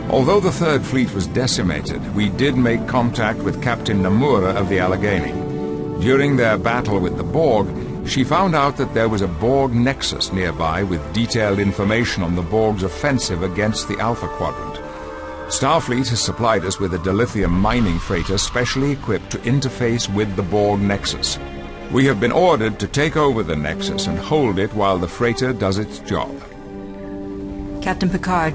Although the Third Fleet was decimated, we did make contact with Captain Nomura of the Allegheny. During their battle with the Borg, she found out that there was a Borg Nexus nearby with detailed information on the Borg's offensive against the Alpha Quadrant. Starfleet has supplied us with a dilithium mining freighter specially equipped to interface with the Borg Nexus. We have been ordered to take over the Nexus and hold it while the freighter does its job. Captain Picard,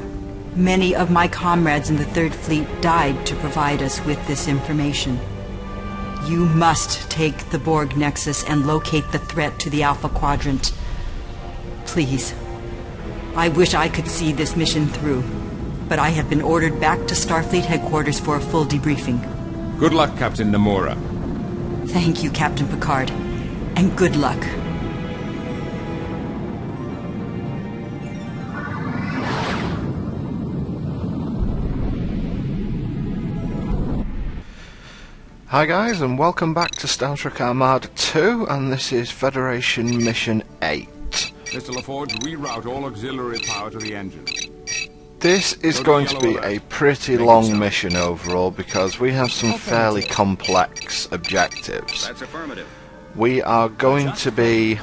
many of my comrades in the Third Fleet died to provide us with this information. You must take the Borg Nexus and locate the threat to the Alpha Quadrant. Please. I wish I could see this mission through, but I have been ordered back to Starfleet headquarters for a full debriefing. Good luck, Captain Nomura. Thank you, Captain Picard, and good luck. Hi guys, and welcome back to Star Trek Armada 2, and this is Federation Mission 8. Mr. LaForge, reroute all auxiliary power to the engine. This is going to be a pretty long mission overall, because we have some fairly complex objectives. That's affirmative. We are going to be...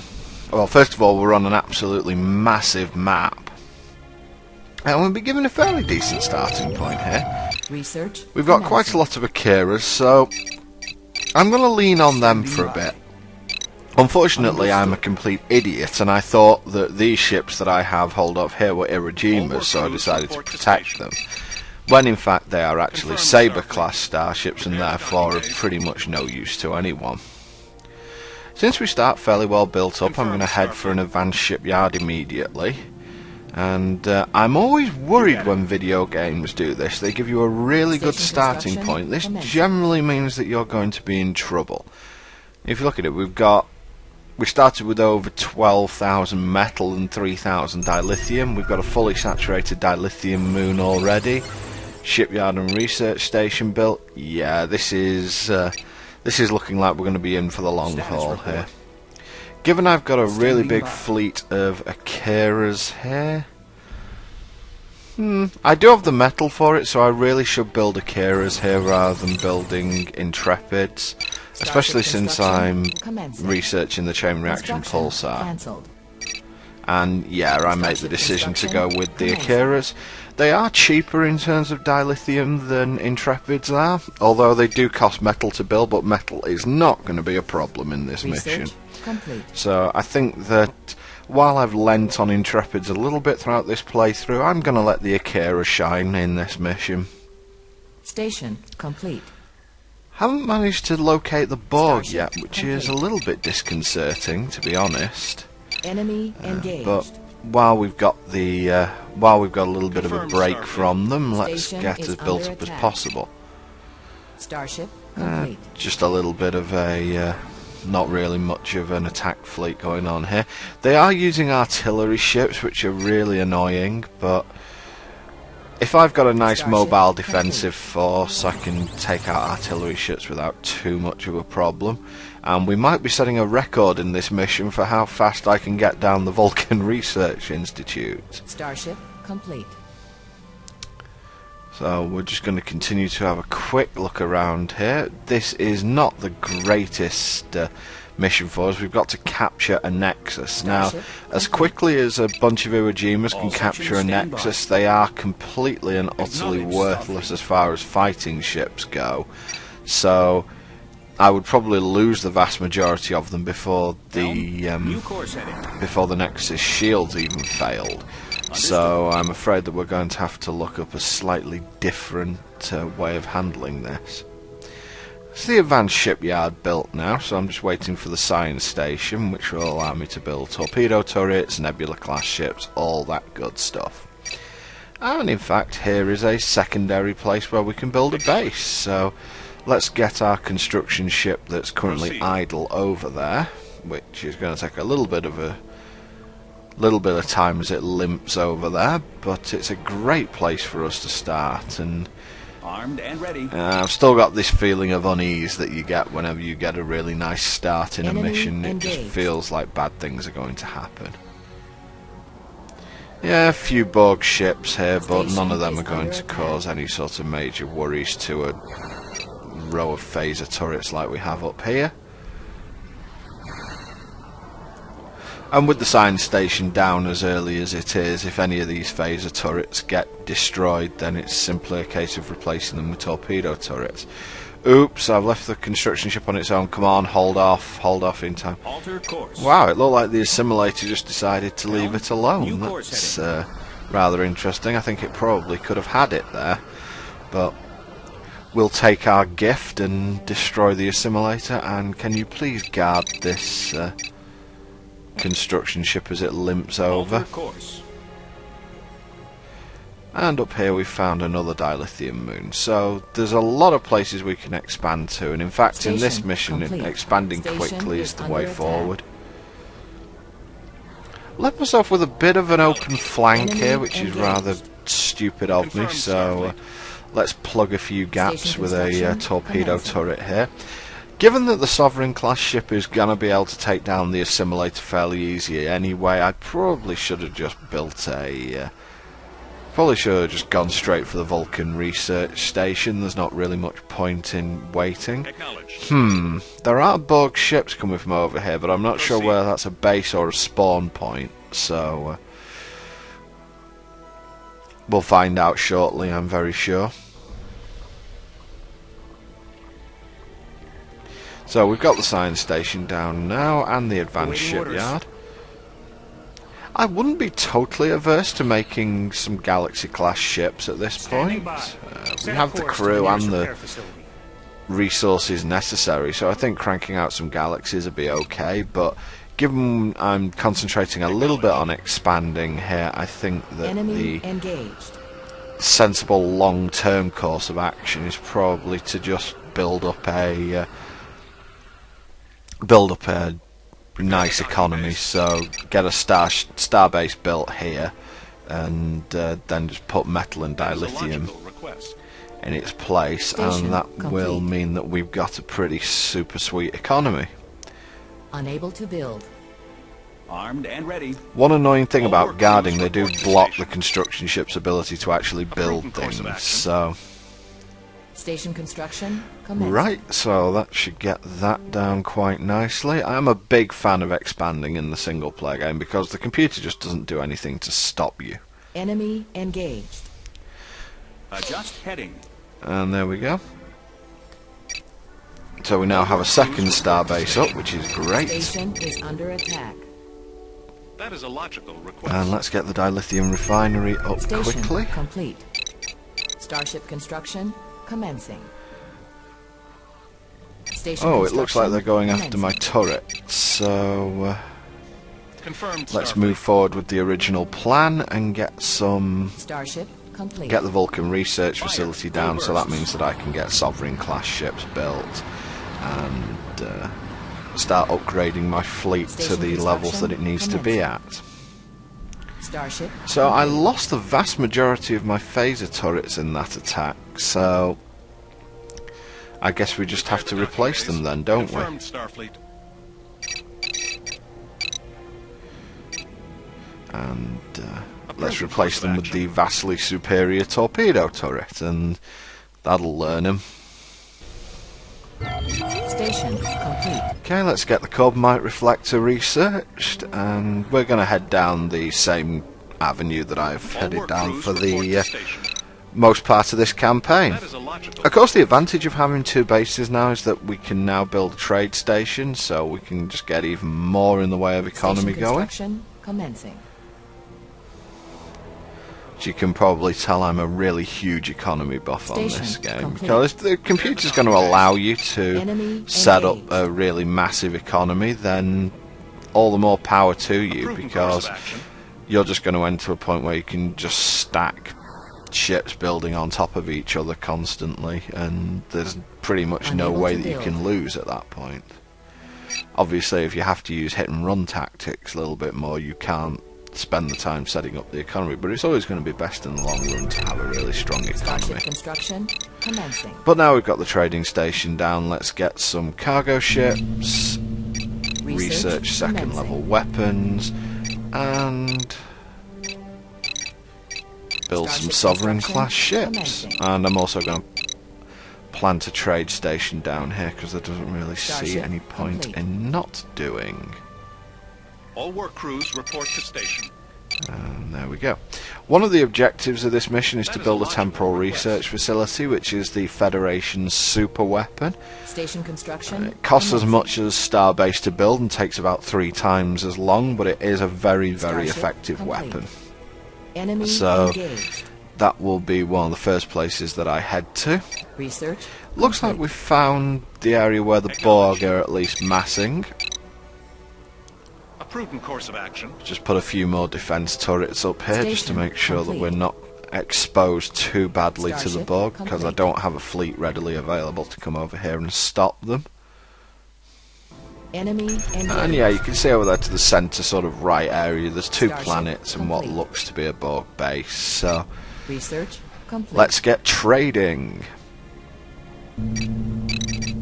Well, first of all, we're on an absolutely massive map. And we'll be given a fairly decent starting point here. Research. We've got quite a lot of Akiras, so I'm going to lean on them for a bit. Unfortunately, I'm a complete idiot, and I thought that these ships that I have hold up here were Irajimas, so I decided to protect them. When in fact they are actually Saber-class starships, and therefore of pretty much no use to anyone. Since we start fairly well built up, I'm going to head for an advanced shipyard immediately. And I'm always worried when video games do this. They give you a really good starting point. This generally means that you're going to be in trouble. If you look at it, we started with over 12,000 metal and 3,000 dilithium. We've got a fully saturated dilithium moon already. Shipyard and research station built. Yeah, this is looking like we're going to be in for the long haul here. Given I've got a really big fleet of Akiras here, I do have the metal for it, so I really should build Akiras here rather than building Intrepids, especially since I'm researching the chain reaction pulsar. And yeah, I made the decision to go with the Akiras. They are cheaper in terms of dilithium than Intrepids are, although they do cost metal to build, but metal is not going to be a problem in this mission. So I think that while I've lent on Intrepids a little bit throughout this playthrough, I'm going to let the Akira shine in this mission. Station complete. Haven't managed to locate the Borg yet, which is a little bit disconcerting, to be honest. Enemy engaged. But while we've got a little bit of a break from them, let's get as built up as possible. Starship complete. Just a little bit of a not really much of an attack fleet going on here. They are using artillery ships, which are really annoying, but if I've got a nice mobile defensive force, I can take out artillery ships without too much of a problem. And we might be setting a record in this mission for how fast I can get down the Vulcan Research Institute. Starship complete. So we're just going to continue to have a quick look around here. This is not the greatest mission for us. We've got to capture a Nexus. Now, as quickly as a bunch of Irajimas can capture a Nexus, they are completely and utterly worthless as far as fighting ships go. So I would probably lose the vast majority of them before the Nexus shields even failed. So I'm afraid that we're going to have to look up a slightly different way of handling this. It's the advanced shipyard built now, so I'm just waiting for the science station, which will allow me to build torpedo turrets, nebula class ships, all that good stuff. And in fact, here is a secondary place where we can build a base. So let's get our construction ship that's currently idle over there, which is going to take a little bit of time as it limps over there, but it's a great place for us to start. And armed and ready. I've still got this feeling of unease that you get whenever you get a really nice start in a mission. It just feels like bad things are going to happen. Yeah, a few Borg ships here, but none of them are going to cause any sort of major worries to a row of phaser turrets like we have up here. And with the science station down as early as it is, if any of these phaser turrets get destroyed, then it's simply a case of replacing them with torpedo turrets. Oops, I've left the construction ship on its own. Come on, hold off in time. Alter course. Wow, it looked like the assimilator just decided to leave it alone. That's rather interesting. I think it probably could have had it there, but we'll take our gift and destroy the assimilator. And can you please guard this construction ship as it limps over? Alter course. And up here we found another dilithium moon, so there's a lot of places we can expand to, and in fact in this mission expanding quickly is the way forward. Left myself with a bit of an open flank here, which is rather stupid of me, so let's plug a few gaps with a torpedo turret here. Given that the Sovereign class ship is going to be able to take down the assimilator fairly easy anyway, I probably should have just built a... Probably should have just gone straight for the Vulcan research station. There's not really much point in waiting. There are Borg ships coming from over here, but I'm not sure whether that's a base or a spawn point, so we'll find out shortly, I'm very sure. So we've got the science station down now, and the advanced shipyard. I wouldn't be totally averse to making some Galaxy-class ships at this point. We have the crew and the resources necessary, so I think cranking out some Galaxies would be okay, but given I'm concentrating a little bit on expanding here, I think that the sensible long-term course of action is probably to just build up a nice economy. So get a starbase built here, and then just put metal and dilithium in its place, and that will mean that we've got a pretty super sweet economy. Unable to build. Armed and ready. One annoying thing about guarding, they do block the construction ship's ability to actually build things, so... Station construction commenced. Right, so that should get that down quite nicely. I'm a big fan of expanding in the single player game because the computer just doesn't do anything to stop you. Enemy engaged. Adjust heading. And there we go. So we now have a second starbase up, which is great. Station is under attack. That is a logical request. And let's get the dilithium refinery up Station quickly. complete. Starship construction commencing. Station Oh, it looks like they're going commencing. after my turret. So Confirmed. let's Starfleet. move forward with the original plan and get Starship complete. the Vulcan research facility down. So that means that I can get Sovereign class ships built and start upgrading my fleet to the levels that it needs to be at. Starship So I lost the vast majority of my phaser turrets in that attack, so I guess we just have to replace them then, don't we? Confirmed, Starfleet. And let's replace them with the vastly superior torpedo turret, and that'll learn them. Station complete. Okay, let's get the carbonite reflector researched, and we're going to head down the same avenue that I've headed down for the most part of this campaign. That is a logical. Of course, the advantage of having two bases now is that we can now build a trade station, so we can just get even more in the way of economy Station going. construction commencing. As you can probably tell, I'm a really huge economy buff on this Station game, complete. because the computer's going to allow you to Enemy set up engaged. a really massive economy, then all the more power to you, Proven because course of action. you're just going to end to a point where you can just stack ships building on top of each other constantly, and there's pretty much no Unable way to that you build. can lose at that point. Obviously, if you have to use hit and run tactics a little bit more, you can't spend the time setting up the economy, but it's always going to be best in the long run to have a really strong Starship economy. construction commencing. But now we've got the trading station down, let's get some cargo ships, research second commencing. level weapons, and build some Starship Sovereign class construction ships. commencing. And I'm also going to plant a trade station down here because there doesn't really see Starship any point complete. in not doing. All work crews report to station. And there we go. One of the objectives of this mission is That to is build a a temporal logical request. research facility, which is the Federation's super weapon. Station construction. It costs as commencing. much as Starbase to build and takes about 3 times as long, but it is a very, very Starship effective complete. weapon. Enemy So- engaged. That will be one of the first places that I head to. Research. Looks like complete. we've found the area where the Borg are at least massing. A prudent course of action. Just put a few more defence turrets up here just to Station make sure that complete. we're not exposed too badly to the Starship Borg, because I complete. don't have a fleet readily available to come over here and stop them. Enemy engaged. And yeah, you can see over there to the centre sort of right area, there's 2 Starship planets and what complete. looks to be a Borg base. So Research complete. let's get trading.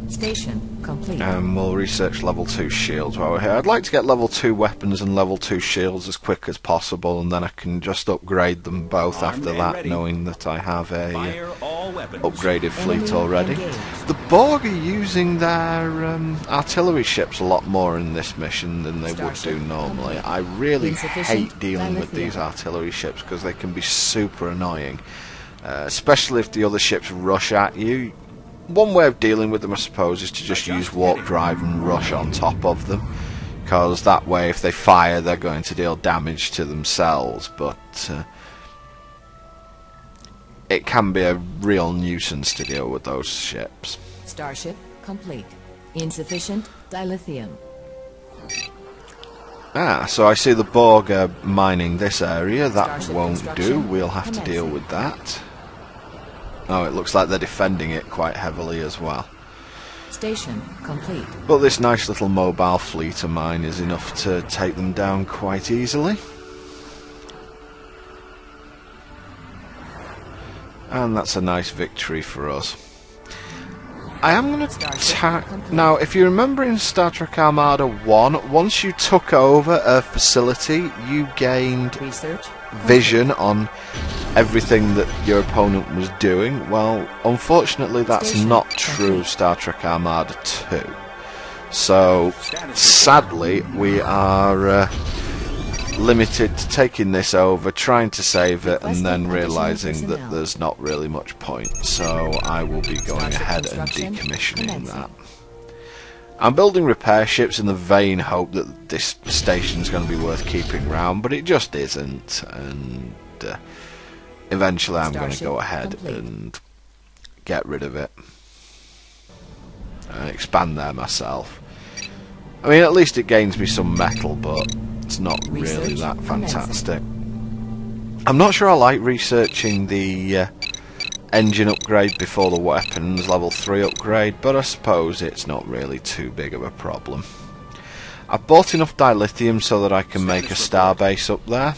Station complete. And we'll research level 2 shields while we're here. I'd like to get level 2 weapons and level 2 shields as quick as possible, and then I can just upgrade them both Armed after and that, ready. knowing that I have a Fire all weapons. upgraded fleet Enemy already. engaged. The Borg are using their artillery ships a lot more in this mission than they would Starship do normally. complete. I really Insufficient hate dealing with dilithium. these artillery ships because they can be super annoying, especially if the other ships rush at you. One way of dealing with them, I suppose, is to just use warp drive and rush on top of them, because that way if they fire they're going to deal damage to themselves, but it can be a real nuisance to deal with those ships. Starship complete. Insufficient dilithium. Ah, so I see the Borg are mining this area. That Starship won't do. construction We'll have to deal commencing. with that. Oh, it looks like they're defending it quite heavily as well. Station complete. But this nice little mobile fleet of mine is enough to take them down quite easily. And that's a nice victory for us. I am going to Starship complete. now, if you remember in Star Trek Armada 1, once you took over a facility, you gained Research. vision on everything that your opponent was doing. Well, unfortunately that's Station not true complete. of Star Trek Armada 2. So, sadly, we are limited to taking this over, trying to save it, and then Requesting realising additional that personnel. there's not really much point. So I will be going Starship ahead and construction decommissioning commencing. that. I'm building repair ships in the vain hope that this station's going to be worth keeping around, but it just isn't, and eventually I'm going to Starship go ahead complete. and get rid of it and expand there myself. I mean, at least it gains me some metal, but it's not really Research that commencing. fantastic. I'm not sure I like researching the engine upgrade before the weapons level 3 upgrade, but I suppose it's not really too big of a problem. I've bought enough dilithium so that I can make a starbase up there.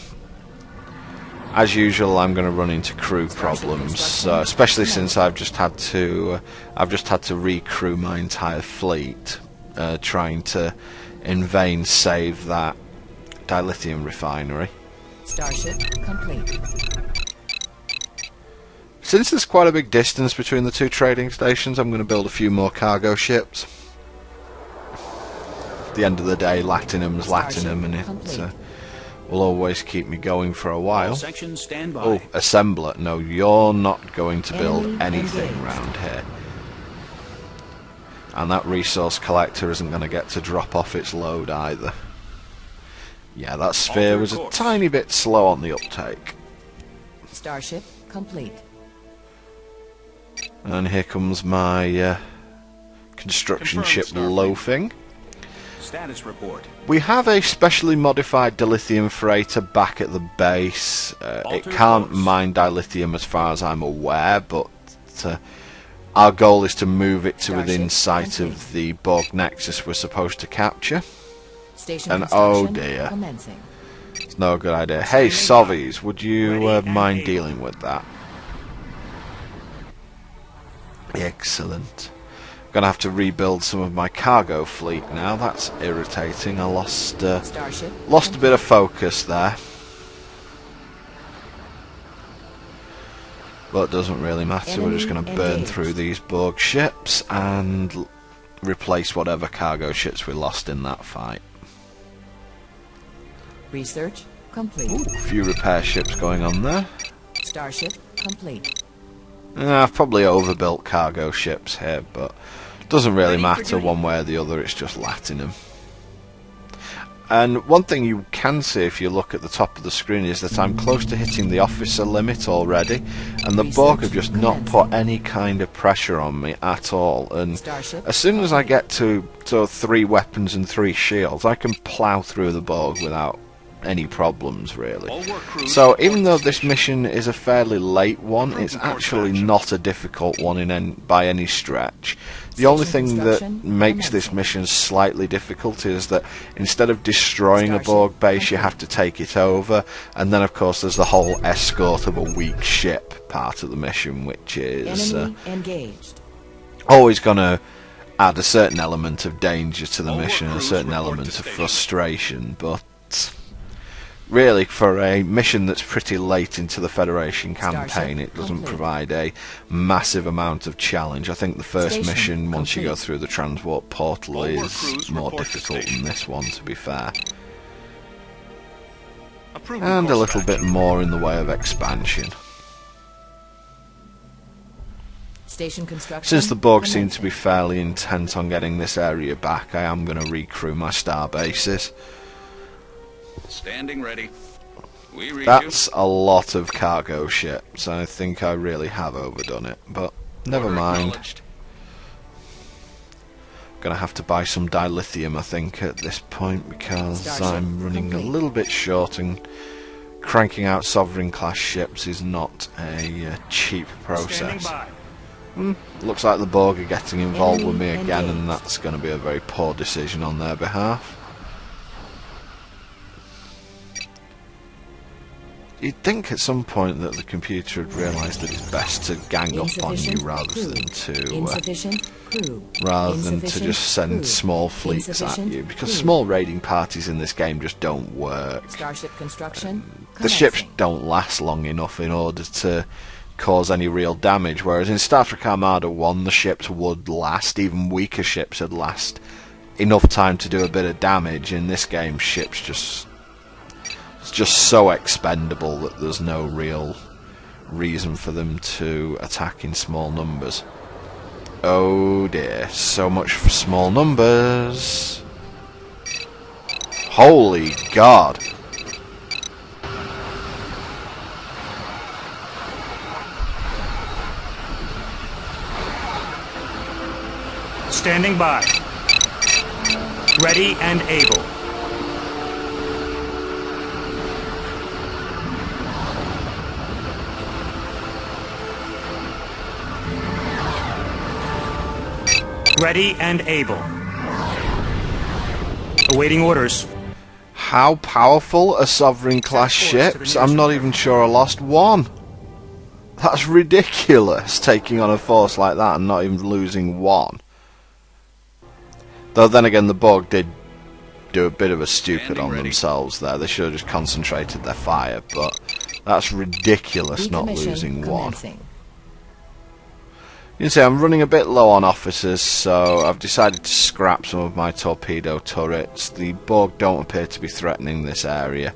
As usual, I'm going to run into crew problems, especially since I've just had to recrew my entire fleet, trying to in vain save that dilithium refinery. Starship complete. Since there's quite a big distance between the 2 trading stations, I'm going to build a few more cargo ships. At the end of the day, Latinum's Latinum, and it will always keep me going for a All while. sections stand by. Oh, assembler. No, you're not going to build Enemy anything engaged. around here. And that resource collector isn't going to get to drop off its load either. Yeah, that sphere was a course. tiny bit slow on the uptake. Starship complete. And here comes my construction Confirmed, ship Starfleet. loafing. Status report. We have a specially modified dilithium freighter back at the base. It Alter can't course. mine dilithium as far as I'm aware, but our goal is to move it to within Starship sight of the Borg Nexus we're supposed to capture. Station And oh construction dear. commencing. It's no good idea. Hey, Sovies, would you Ready and mind able. dealing with that? Excellent. Gonna have to rebuild some of my cargo fleet now. That's irritating. I lost Starship a bit of focus there. But it doesn't really matter, we're just going to burn through these Borg ships and replace whatever cargo ships we lost in that fight. Research complete. Ooh, a few repair ships going on there. Starship complete. I've probably overbuilt cargo ships here, but it doesn't really matter one way or the other, it's just Latinum. And one thing you can see if you look at the top of the screen is that I'm close to hitting the officer limit already, and the Borg have just not put any kind of pressure on me at all. And as soon as I get to 3 weapons and 3 shields, I can plough through the Borg without any problems, really. So even though this mission is a fairly late one, it's actually not a difficult one by any stretch. The only thing that makes this mission slightly difficult is that instead of destroying a Borg base, you have to take it over, and then of course there's the whole escort of a weak ship part of the mission, which is always going to add a certain element of danger to the mission, a certain element of frustration, but really, for a mission that's pretty late into the Federation campaign, it doesn't provide a massive amount of challenge. I think the first mission, once you go through the transport portal, is more difficult than this one, to be fair. And a little bit more in the way of expansion. Station construction. Since the Borg seem to be fairly intent on getting this area back, I am going to recrew my star bases. Standing ready. That's a lot of cargo ships. I think I really have overdone it, but never mind. Gonna have to buy some dilithium, I think, at this point, because I'm running a little bit short, and cranking out Sovereign class ships is not a cheap process. Looks like the Borg are getting involved with me again, and that's going to be a very poor decision on their behalf. You'd think at some point that the computer had realised that it's best to gang up on you rather than to just send small fleets at you, because small raiding parties in this game just don't work. Starship construction. The ships don't last long enough in order to cause any real damage, whereas in Star Trek Armada 1 the ships would last, even weaker ships would last enough time to do a bit of damage. In this game, ships it's just so expendable that there's no real reason for them to attack in small numbers. Oh dear, so much for small numbers. Holy God. Standing by. Ready and able. Ready and able. Awaiting orders. How powerful are Sovereign class ships? I'm not even sure I lost one. That's ridiculous, taking on a force like that and not even losing one. Though then again, the Borg did do a bit of a stupid on themselves there. They should have just concentrated their fire, but that's ridiculous not losing one. You can see I'm running a bit low on officers, so I've decided to scrap some of my torpedo turrets. The Borg don't appear to be threatening this area,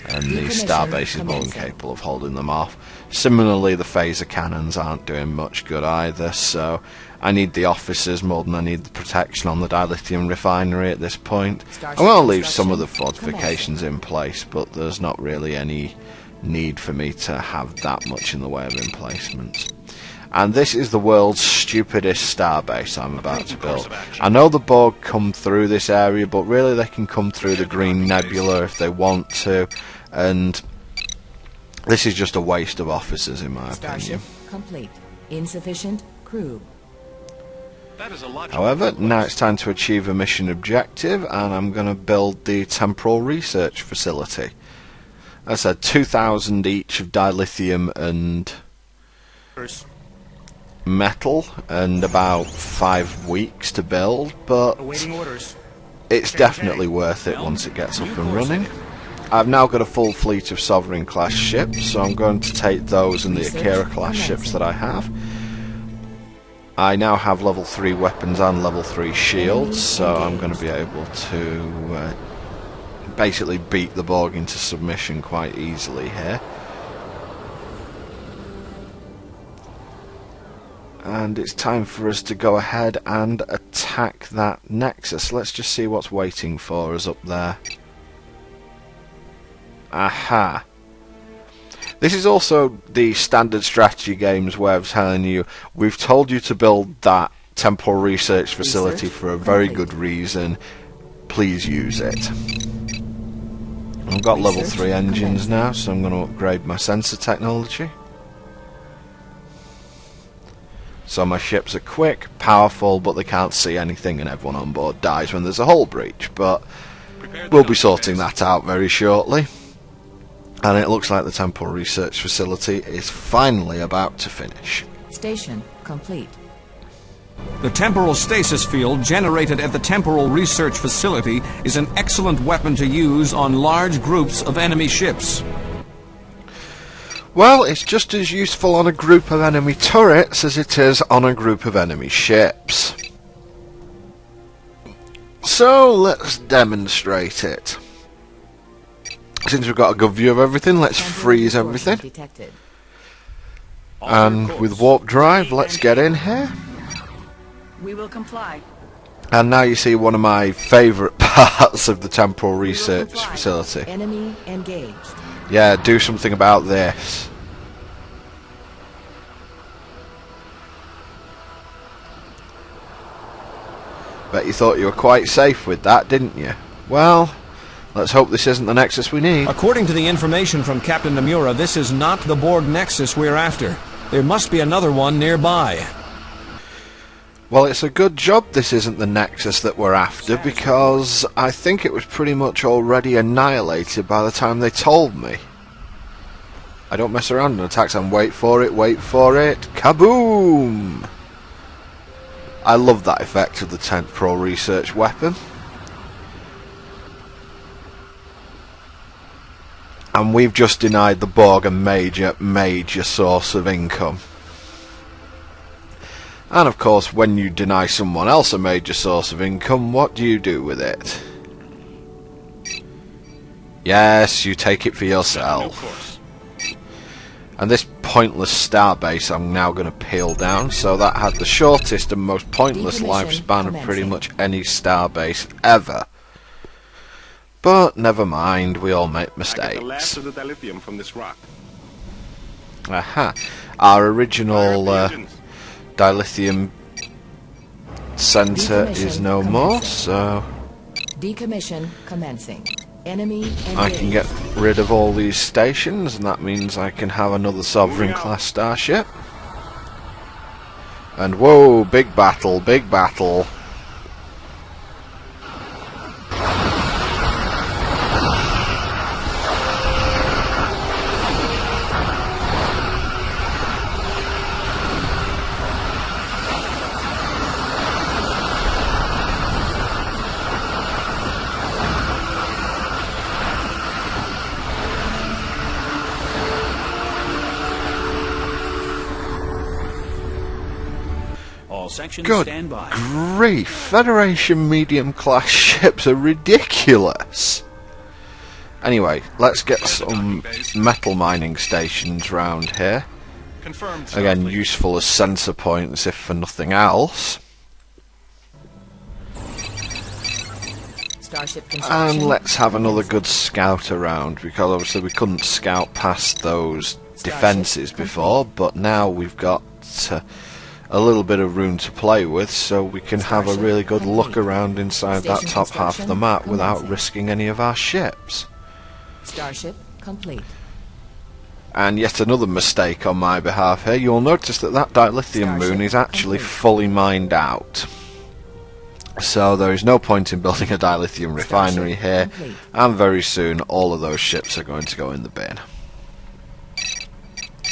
and the starbase is more than capable of holding them off. Similarly, the phaser cannons aren't doing much good either, so I need the officers more than I need the protection on the dilithium refinery at this point. I'm going to leave some of the fortifications in place, but there's not really any need for me to have that much in the way of emplacements. And this is the world's stupidest starbase I'm about to build. I know the Borg come through this area, but really they can come through the Green Nebula if they want to, and this is just a waste of officers in my opinion. Complete. Insufficient crew. However, now it's time to achieve a mission objective, and I'm going to build the temporal research facility. As I said, 2,000 each of dilithium and metal, and about 5 weeks to build, but it's definitely worth it once it gets up and running. I've now got a full fleet of Sovereign class ships, so I'm going to take those and the Akira class ships that I have. I now have level 3 weapons and level 3 shields, so I'm going to be able to basically beat the Borg into submission quite easily here. And it's time for us to go ahead and attack that Nexus. Let's just see what's waiting for us up there. Aha! This is also the standard strategy games way of telling you, we've told you to build that temporal research facility for a very good reason. Please use it. I've got level 3 engines now, so I'm going to upgrade my sensor technology. So my ships are quick, powerful, but they can't see anything and everyone on board dies when there's a hull breach. But we'll be sorting that out very shortly. And it looks like the temporal research facility is finally about to finish. Station complete. The temporal stasis field generated at the temporal research facility is an excellent weapon to use on large groups of enemy ships. Well, it's just as useful on a group of enemy turrets as it is on a group of enemy ships. So, let's demonstrate it. Since we've got a good view of everything, let's freeze everything. Detected. And with warp drive, let's get in here. We will comply. And now you see one of my favourite parts of the temporal research facility. Enemy engaged. Yeah, do something about this. Bet you thought you were quite safe with that, didn't you? Well, let's hope this isn't the Nexus we need. According to the information from Captain Nomura, this is not the Borg Nexus we're after. There must be another one nearby. Well, it's a good job this isn't the Nexus that we're after, because I think it was pretty much already annihilated by the time they told me. I don't mess around in attacks and wait for it, kaboom! I love that effect of the temporal research weapon. And we've just denied the Borg a major source of income. And of course, when you deny someone else a major source of income, what do you do with it? Yes, you take it for yourself. And this pointless starbase I'm now going to peel down, so that had the shortest and most pointless lifespan of pretty much any starbase ever. But never mind, we all make mistakes. I get the last of the dilithium from this rock. Aha. Our original dilithium center is no more, so Decommission commencing. Enemy engaged. I can get rid of all these stations, and that means I can have another Sovereign class starship. And whoa, big battle, big battle. Good grief, Federation medium class ships are ridiculous. Anyway, let's get some metal mining stations round here. Confirmed. Again, useful as sensor points if for nothing else. Starship construction. And let's have another good scout around, because obviously we couldn't scout past those defences before, but now we've got a little bit of room to play with, so we can have a really good look around inside that top half of the map without risking any of our ships. Starship complete. And yet another mistake on my behalf here. You'll notice that that dilithium moon is actually fully mined out. So there is no point in building a dilithium refinery here, and very soon all of those ships are going to go in the bin.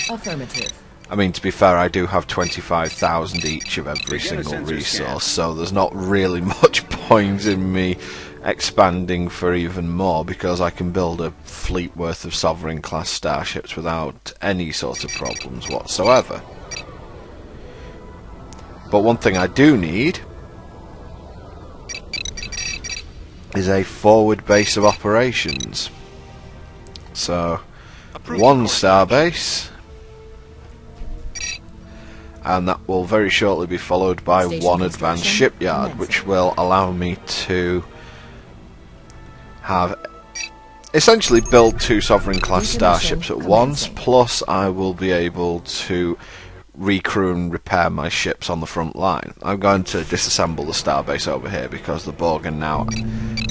Affirmative. I mean, to be fair, I do have 25,000 each of every single resource, so there's not really much point in me expanding for even more, because I can build a fleet worth of Sovereign class starships without any sort of problems whatsoever. But one thing I do need is a forward base of operations. So, one starbase, and that will very shortly be followed by one advanced shipyard, which will allow me to have essentially build 2 Sovereign class starships at once, plus I will be able to recrew and repair my ships on the front line. I'm going to disassemble the starbase over here because the Borg are now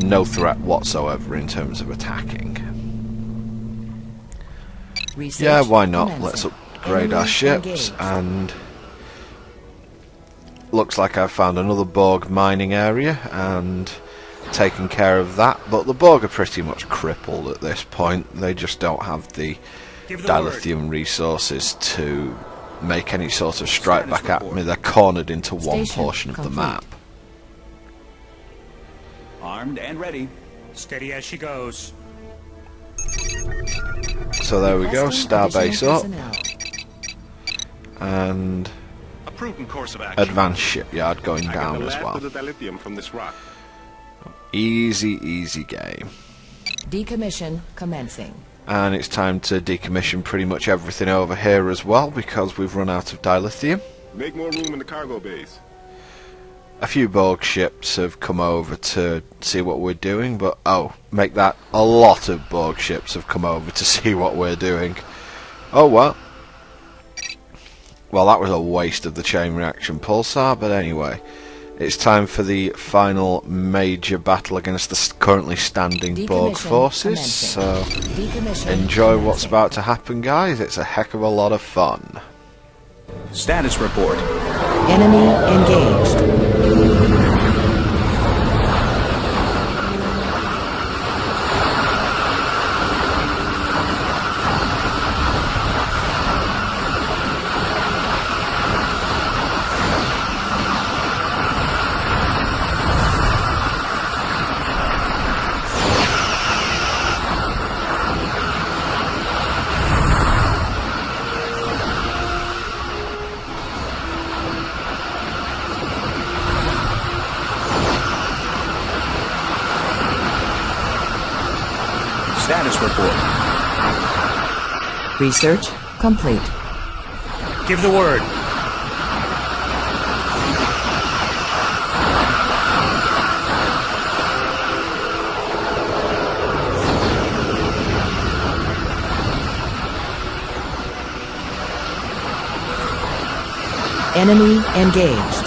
no threat whatsoever in terms of attacking. Yeah, why not? Let's upgrade our ships, and looks like I've found another Borg mining area and taken care of that, but the Borg are pretty much crippled at this point. They just don't have the dilithium resources to make any sort of strike back at me. They're cornered into one portion of the map. Armed and ready. Steady as she goes. So there we go, starbase up, and A prudent course of action. advanced shipyard going down as well. The dilithium from this rock. Easy, easy game. Decommission commencing. And it's time to decommission pretty much everything over here as well, because we've run out of dilithium. Make more room in the cargo bays. A few Borg ships have come over to see what we're doing, but oh, make that a lot of Borg ships have come over to see what we're doing. Oh well. Well, that was a waste of the chain reaction pulsar, but anyway. It's time for the final major battle against the currently standing Borg forces, so enjoy what's about to happen, guys. It's a heck of a lot of fun. Status report. Enemy engaged. Status report. Research complete. Give the word. Enemy engaged.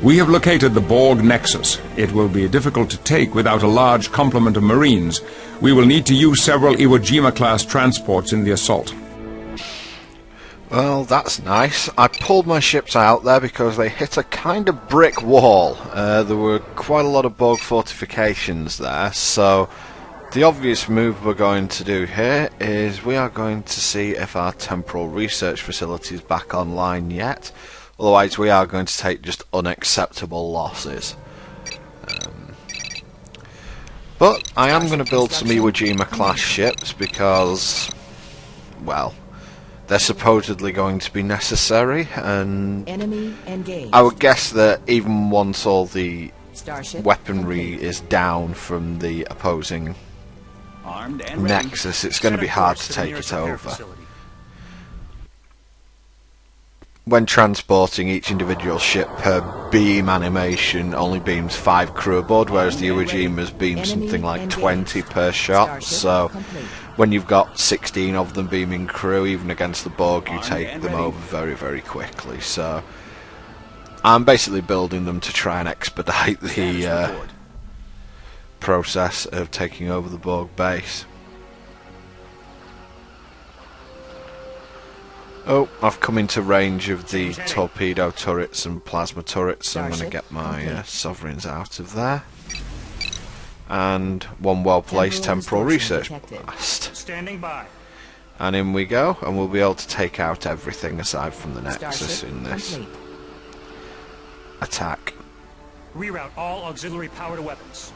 We have located the Borg Nexus. It will be difficult to take without a large complement of Marines. We will need to use several Iwo Jima-class transports in the assault. Well, that's nice. I pulled my ships out there because they hit a kind of brick wall. There were quite a lot of Borg fortifications there, so the obvious move we're going to do here is we are going to see if our temporal research facility is back online yet. Otherwise, we are going to take just unacceptable losses. But I am going to build some Iwo Jima class ships because, well, they're supposedly going to be necessary, and Enemy engaged. I would guess that even once all the Starship weaponry complete. is down from the opposing Armed and ready. Nexus, it's going to be hard to take it over. When transporting, each individual ship per beam animation only beams 5 crew aboard, whereas the Iwo Jimas beam something like 20 per shot. So when you've got 16 of them beaming crew, even against the Borg, you take them over very, very quickly. So I'm basically building them to try and expedite the process of taking over the Borg base. Oh, I've come into range of the torpedo turrets and plasma turrets, so I'm going to get my sovereigns out of there. And one well-placed temporal research blast. Standing by. And in we go, and we'll be able to take out everything aside from the Nexus Starship in this complete. attack. Reroute all auxiliary powered weapons.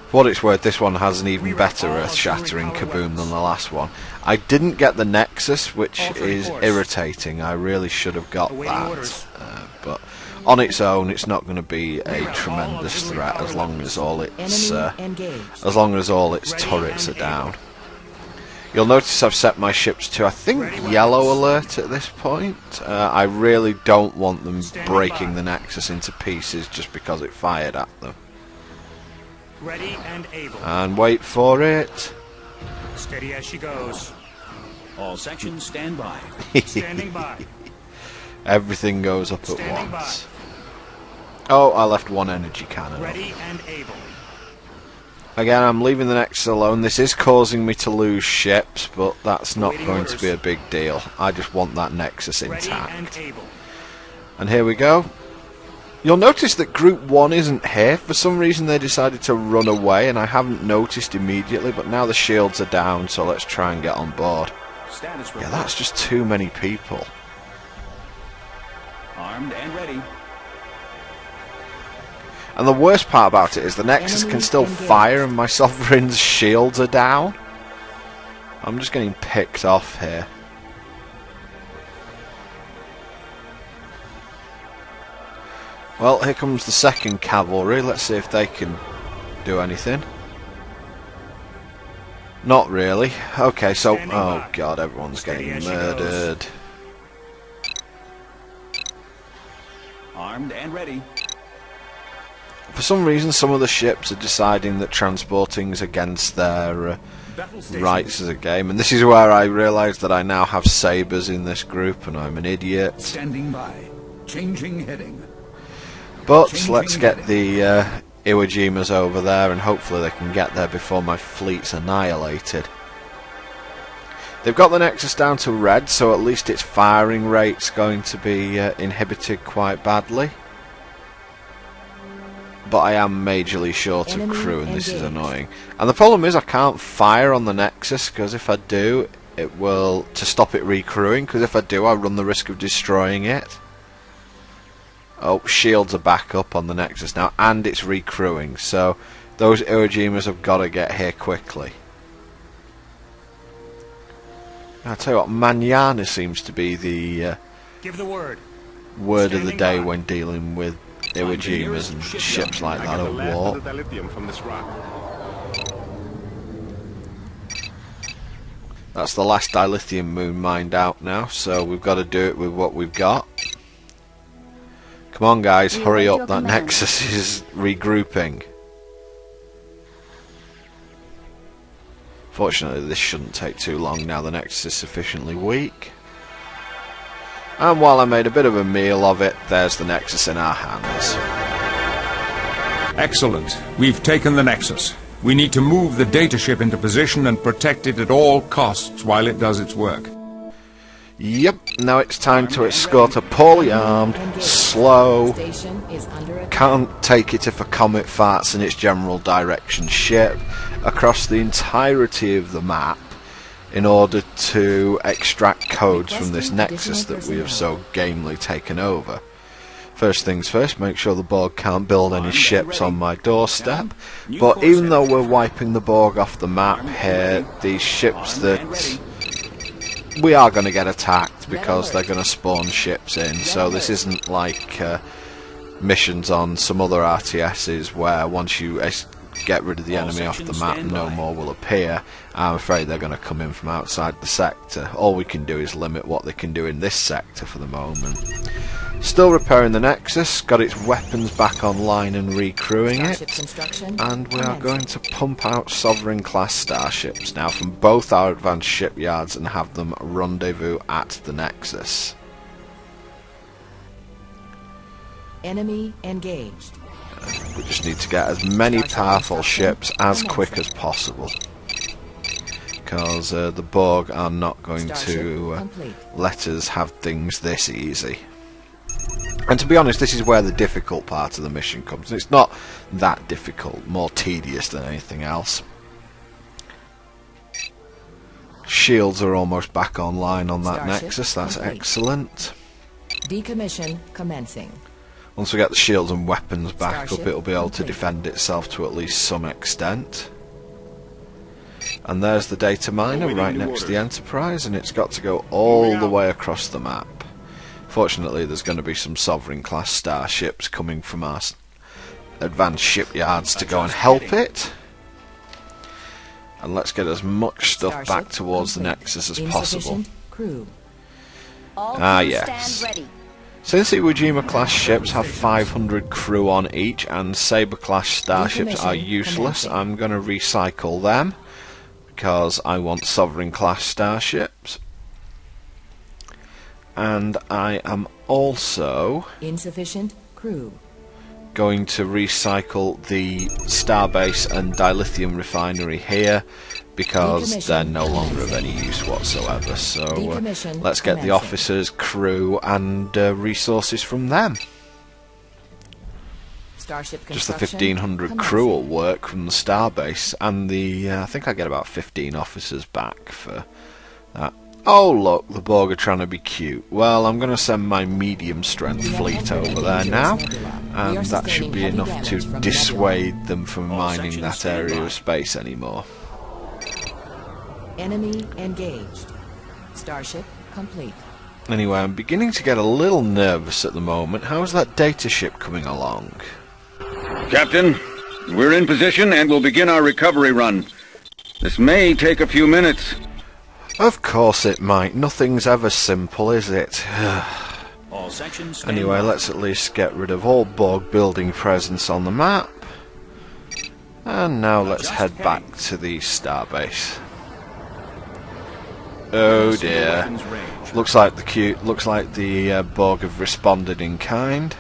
For what it's worth, this one has an even better earth-shattering kaboom than the last one. I didn't get the Nexus, which is irritating. I really should have got that. But on its own, it's not going to be a tremendous threat as long as all its turrets are down. You'll notice I've set my ships to, I think, yellow alert at this point. I really don't want them breaking the Nexus into pieces just because it fired at them. Ready and able. And wait for it. Steady as she goes. All sections stand by. Standing by. Everything goes up at Standing once. Oh, I left one energy cannon up. Ready and able. Again, I'm leaving the Nexus alone. This is causing me to lose ships, but that's not going to be a big deal. I just want that Nexus Ready and intact. able. And here we go. You'll notice that Group 1 isn't here. For some reason they decided to run away, and I haven't noticed immediately, but now the shields are down, so let's try and get on board. Status report. Yeah, that's just too many people. Armed and ready. And the worst part about it is the Nexus can Enemy still engaged. fire and my Sovereign's shields are down. I'm just getting picked off here. Well, here comes the second cavalry. Let's see if they can do anything. Not really. Okay, so... Oh god, everyone's getting murdered. Armed and ready. For some reason, some of the ships are deciding that transporting's against their rights as a game, and this is where I realise that I now have sabres in this group, and I'm an idiot. Standing by. Changing heading. But let's get the Iwo Jimas over there, and hopefully they can get there before my fleet's annihilated. They've got the Nexus down to red, so at least its firing rate's going to be inhibited quite badly. But I am majorly short of crew, and this is annoying. And the problem is I can't fire on the Nexus, because if I do, it will... to stop it recrewing, because if I do, I run the risk of destroying it. Oh, shields are back up on the Nexus now, and it's recrewing, so those Iwo Jimas have got to get here quickly. I'll tell you what, manana seems to be the Give the word. word of the Standing day by. when dealing with Iwo Jimas and ships like that at war. That's the last dilithium moon mined out now, so we've got to do it with what we've got. Come on guys, hurry up, that Nexus is regrouping. Fortunately this shouldn't take too long now the Nexus is sufficiently weak. And while I made a bit of a meal of it, there's the Nexus in our hands. Excellent. We've taken the Nexus. We need to move the data ship into position and protect it at all costs while it does its work. Yep, now it's time to escort a poorly armed, slow, Station is under attack. can't take it if a comet farts in its general direction ship across the entirety of the map in order to extract codes from this Nexus that we have so gamely taken over. First things first, make sure the Borg can't build any ships on my doorstep. But even though we're wiping the Borg off the map here, these ships that... we are going to get attacked because they're going to spawn ships in, so this isn't like missions on some other RTSs where once you get rid of the enemy off the map no more will appear. I'm afraid they're going to come in from outside the sector. All we can do is limit what they can do in this sector for the moment. Still repairing the Nexus, got its weapons back online and recrewing Starship it. construction And we are commenced. going to pump out Sovereign class starships now from both our advanced shipyards and have them rendezvous at the Nexus. Enemy engaged. We just need to get as many powerful ships as quick as possible. Because the Borg are not going to complete. let us have things this easy. And to be honest, this is where the difficult part of the mission comes. It's not that difficult, more tedious than anything else. shields are almost back online on that Starship Nexus. That's complete. excellent. Decommission commencing. Once we get the shields and weapons back up, Starship it'll be able to complete. defend itself to at least some extent. And there's the data miner right next to the Enterprise, and it's got to go all the way across the map. Fortunately, there's going to be some Sovereign class starships coming from our advanced shipyards to go and help it. And let's get as much stuff Starship back towards the complete. Nexus as possible. Insufficient crew. Ah, yes. Since the Iwo Jima class ships have 500 crew on each and Sabre class starships are Decommission useless, commencing. I'm going to recycle them because I want Sovereign class starships. And I am also Insufficient crew. going to recycle the Starbase and Dilithium refinery here because they're no longer of any use whatsoever. So Decommission let's get the commencing. officers, crew and resources from them. Starship Just the construction 1500 commencing. crew will work from the Starbase, and the I think I get about 15 officers back for that. Oh look, the Borg are trying to be cute. Well, I'm going to send my medium strength fleet over there now, and that should be enough to dissuade them from mining that area of space anymore. Enemy engaged. Starship complete. Anyway, I'm beginning to get a little nervous at the moment. How's that data ship coming along? Captain, we're in position and will begin our recovery run. This may take a few minutes. Of course it might. Nothing's ever simple, is it? All sections stand Anyway, by. let's at least get rid of all Borg building presence on the map. And now let's head back to the Starbase. Oh dear. Weapons range. Looks like the Borg have responded in kind.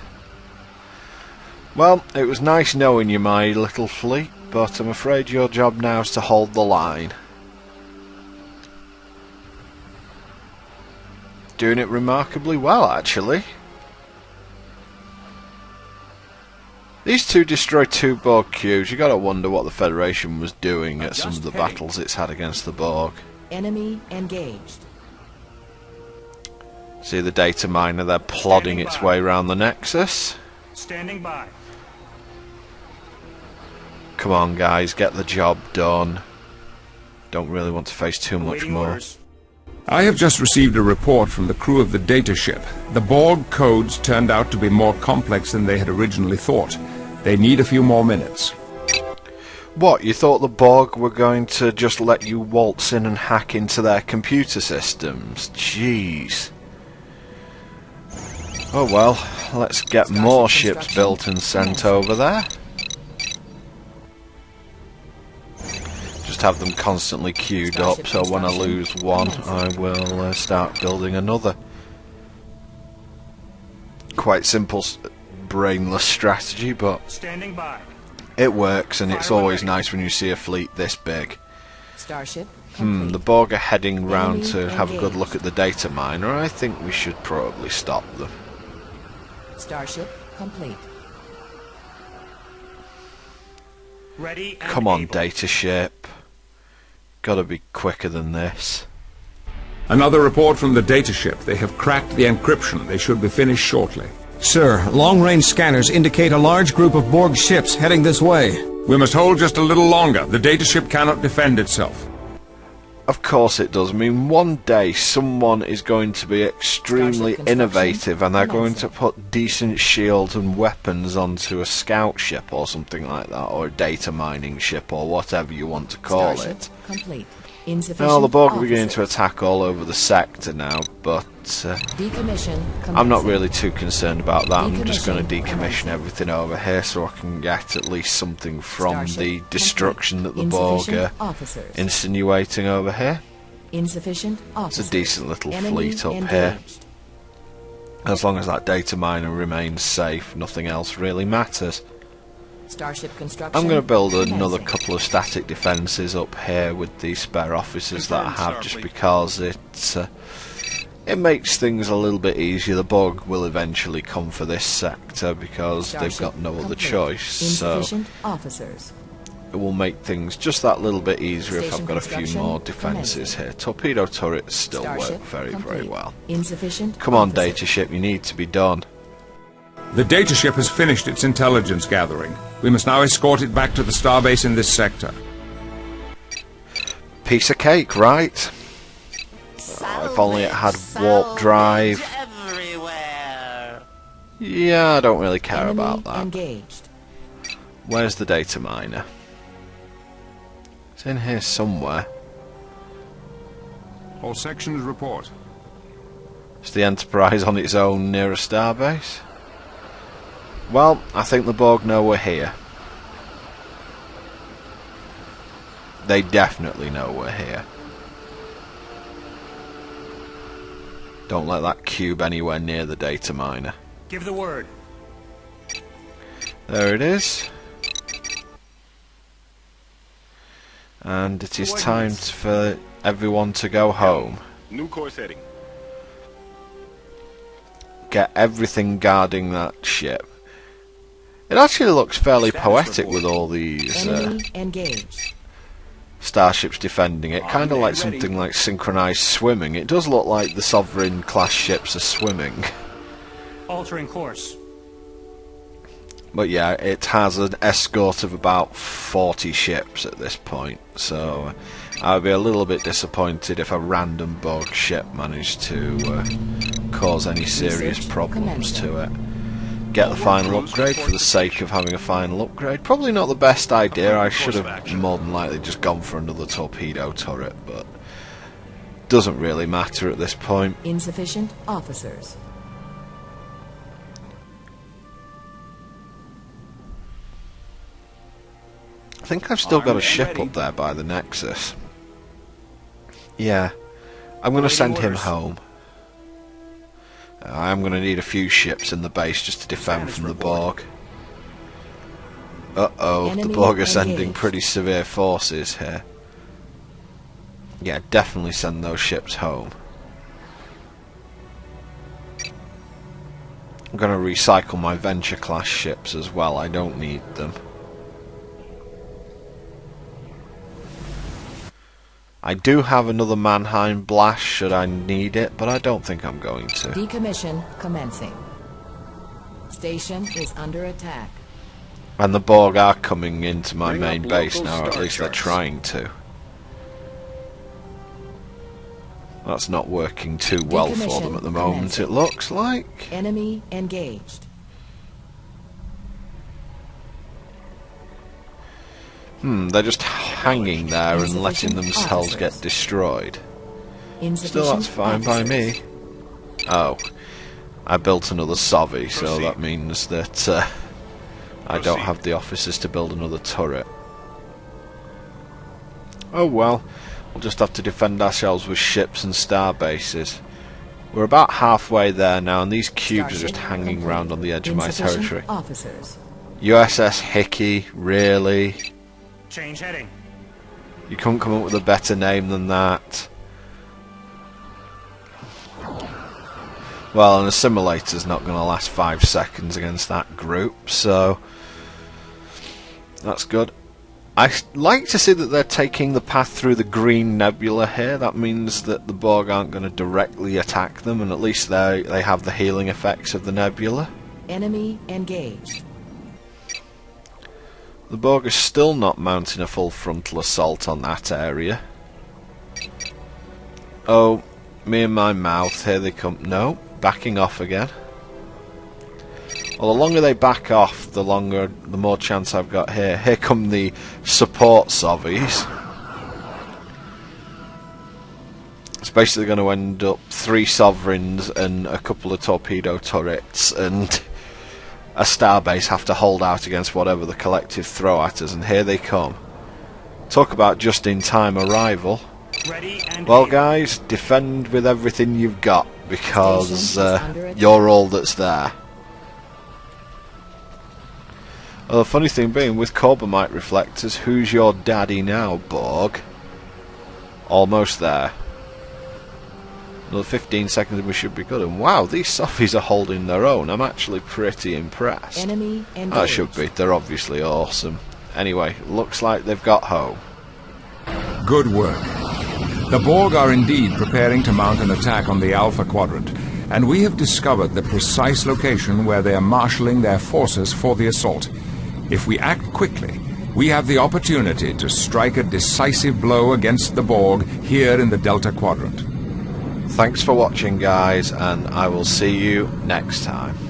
Well, it was nice knowing you, my little fleet, but I'm afraid your job now is to hold the line. Doing it remarkably well, actually. These two destroyed 2 Borg cubes. You gotta wonder what the Federation was doing at some of the battles it's had against the Borg. Enemy engaged. See the data miner there plodding its way around the Nexus. Standing by. Come on guys, get the job done. Don't really want to face too much Awaiting more. orders. I have just received a report from the crew of the data ship. The Borg codes turned out to be more complex than they had originally thought. They need a few more minutes. What, you thought the Borg were going to just let you waltz in and hack into their computer systems? Jeez. Oh well, let's get more ships built and sent over there. Just have them constantly queued up, so when I lose one, I will start building another. Quite simple, brainless strategy, but Standing by. it works, and it's always nice when you see a fleet this big. Starship complete. The Borg are heading round Enemy to have a good look engaged. at the data miner. I think we should probably stop them. Starship complete. Ready and Come on, able. data ship. Gotta be quicker than this. Another report from the data ship. They have cracked the encryption. They should be finished shortly. Sir, long-range scanners indicate a large group of Borg ships heading this way. We must hold just a little longer. The data ship cannot defend itself. Of course it does. I mean, one day someone is going to be extremely Starship construction innovative and they're going to commencing. put decent shields and weapons onto a scout ship or something like that, or a data mining ship or whatever you want to call Starship it. complete. Insufficient Now, the Borg are beginning officers. to attack all over the sector now, but Decommission I'm not commencing. really too concerned about that. I'm just going to Decommission decommission commencing. everything over here so I can get at least something from Starship the complete. destruction that the Borg Insufficient are officers. insinuating over here. Insufficient It's officers. a decent little Enemy fleet up engaged. here. As long as that data miner remains safe, nothing else really matters. Starship construction. I'm going to build another commencing. couple of static defences up here with the spare officers that I have, just because it makes things a little bit easier. The Borg will eventually come for this sector because they've Starship got no other complete. choice. So Insufficient officers. it will make things just that little bit easier if I've got a few Station more construction defences here. Torpedo turrets still Starship work very, very complete. well. Insufficient. Come on, officers. dataship, you need to be done. The dataship has finished its intelligence gathering. We must now escort it back to the starbase in this sector. Piece of cake, right? Oh, if only it had warp drive. Everywhere. Yeah, I don't really care Enemy about that. engaged. Where's the data miner? It's in here somewhere. All sections report. Is the Enterprise on its own near a starbase? Well, I think the Borg know we're here. They definitely know we're here. Don't let that cube anywhere near the data miner. Give the word. There it is. And it is time for everyone to go home. New course heading. Get everything guarding that ship. It actually looks fairly poetic with all these Enemy engaged. starships defending it. Kind of like something like synchronized swimming. It does look like the Sovereign class ships are swimming. Altering course. But yeah, it has an escort of about 40 ships at this point, so I would be a little bit disappointed if a random Borg ship managed to cause any serious problems to it. Get the final upgrade for the sake of having a final upgrade. Probably not the best idea. I should have more than likely just gone for another torpedo turret, but doesn't really matter at this point. Insufficient officers. I think I've still got a ship up there by the Nexus. Yeah, I'm going to send him home. I'm going to need a few ships in the base just to defend from the Borg. Uh-oh, the Borg are sending pretty severe forces here. Yeah, definitely send those ships home. I'm going to recycle my Venture-class ships as well, I don't need them. I do have another Mannheim blast should I need it, but I don't think I'm going to. Decommission commencing. Station is under attack. And the Borg are coming into my main base now, or at least they're trying to. That's not working too well for them at the moment, it looks like. Enemy engaged. They're just hanging there and letting themselves get destroyed. Still, that's fine by me. Oh, I built another Sovi, so that means that I don't have the officers to build another turret. Oh well, we'll just have to defend ourselves with ships and star bases. We're about halfway there now, and these cubes are just hanging around on the edge of my territory. Officers. USS Hickey, really? Change heading. You couldn't come up with a better name than that. Well, and a simulator's not going to last 5 seconds against that group, so that's good. I like to see that they're taking the path through the green nebula here. That means that the Borg aren't going to directly attack them, and at least they have the healing effects of the nebula. Enemy engaged. The Borg is still not mounting a full frontal assault on that area. Oh, me and my mouth, here they come. No, backing off again. Well, the longer they back off, the more chance I've got here. Here come the support Sovies. It's basically going to end up 3 Sovereigns and a couple of torpedo turrets, and a starbase have to hold out against whatever the collective throw at us, and here they come. Talk about just-in-time arrival. Ready and Well, aim. guys, defend with everything you've got, because you're all that's there. Well, the funny thing being, with Corbomite reflectors, who's your daddy now, Borg? Almost there. Another 15 seconds and we should be good. And wow, these Sophies are holding their own. I'm actually pretty impressed. Enemy engaged. I should be. They're obviously awesome. Anyway, looks like they've got Ho. Good work. The Borg are indeed preparing to mount an attack on the Alpha Quadrant, and we have discovered the precise location where they are marshalling their forces for the assault. If we act quickly, we have the opportunity to strike a decisive blow against the Borg here in the Delta Quadrant. Thanks for watching, guys, and I will see you next time.